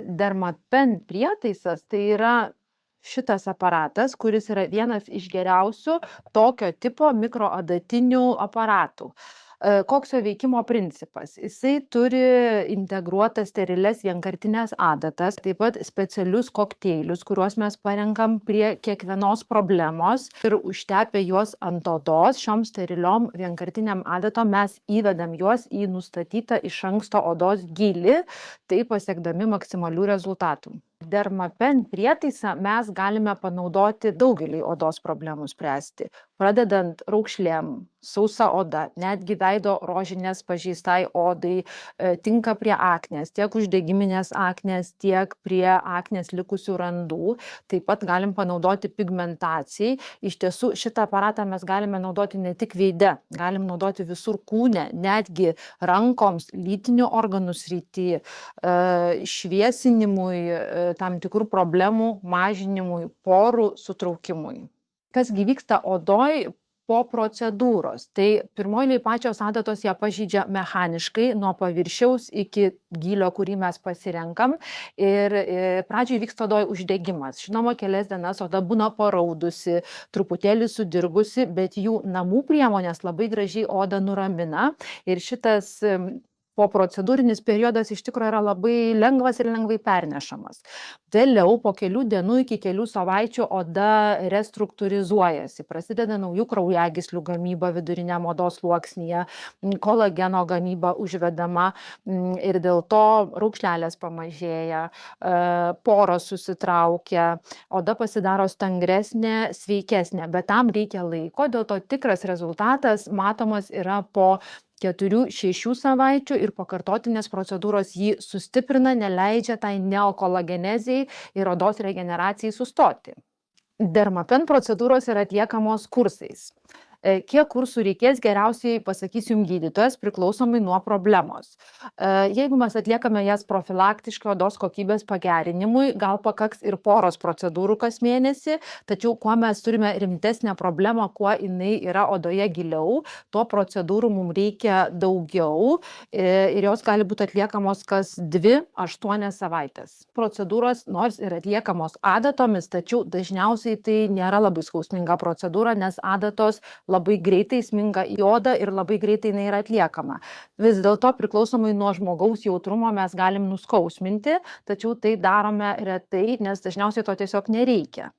Dermapen prietaisas tai yra šitas aparatas, kuris yra vienas iš geriausių tokio tipo mikroadatinių aparatų. Koks jo veikimo principas? Jisai turi integruotas steriles vienkartines adatas, taip pat specialius kokteilius, kuriuos mes parenkam prie kiekvienos problemos ir užtepę juos ant odos, šiom steriliom vienkartiniam adatom mes įvedam juos į nustatytą iš anksto odos gylį, taip pasiekdami maksimalių rezultatų. Dermapen prietaisą mes galime panaudoti daugelį odos problemų spręsti, pradedant raukšlėm, sausa oda, netgi veido rožinės pažeistai odai, tinka prie aknės, tiek uždegiminės aknės, tiek prie aknės likusių randų. Taip pat galim panaudoti pigmentacijai. Iš tiesų, šitą aparatą mes galime naudoti ne tik veide, galim naudoti visur kūne, netgi rankoms, lytinių organų srity, šviesinimui, tam tikrų problemų mažinimui, porų sutraukimui. Kas gi vyksta odoj po procedūros? Tai pirmoj eilėj pačios adatos ją pažeidžia mechaniškai nuo paviršiaus iki gylio, kurį mes pasirenkam. Ir pradžioj vyksta odoj uždegimas. Žinoma, kelias dienas oda būna paraudusi, truputėlį sudirgusi, bet jų namų priemonės labai gražiai odą nuramina. Ir šitas poprocedūrinis periodas iš tikrųjų yra labai lengvas ir lengvai pernešamas. Vėliau po kelių dienų iki kelių savaičių oda restruktūrizuojasi, prasideda naujų kraujagyslių gamyba viduriniam odos sluoksnyje, kolageno gamyba užvedama ir dėl to raukšlelės pamažėja, poros susitraukia, oda pasidaro stangresnė, sveikesnė, bet tam reikia laiko, dėl to tikras rezultatas matomas yra po 4-6 savaičių ir pakartotinės procedūros jį sustiprina, neleidžia tai neokolagenezijai ir odos regeneracijai sustoti. Dermapen procedūros yra atliekamos kursais. Kiek kursų reikės, geriausiai pasakys jums gydytojas, priklausomai nuo problemos. Jeigu mes atliekame jas profilaktiškai odos kokybės pagerinimui, gal pakaks ir poros procedūrų kas mėnesį, tačiau kuo mes turime rimtesnę problemą, kuo jinai yra odoje giliau, tuo procedūrų mums reikia daugiau ir jos gali būti atliekamos kas 2-8 savaitės. Procedūros nors ir atliekamos adatomis, tačiau dažniausiai tai nėra labai skausminga procedūra, nes adatos labai greitai sminga į odą ir labai greitai jinai yra atliekama. Vis dėlto priklausomai nuo žmogaus jautrumo mes galim nuskausminti, tačiau tai darome retai, nes dažniausiai to tiesiog nereikia.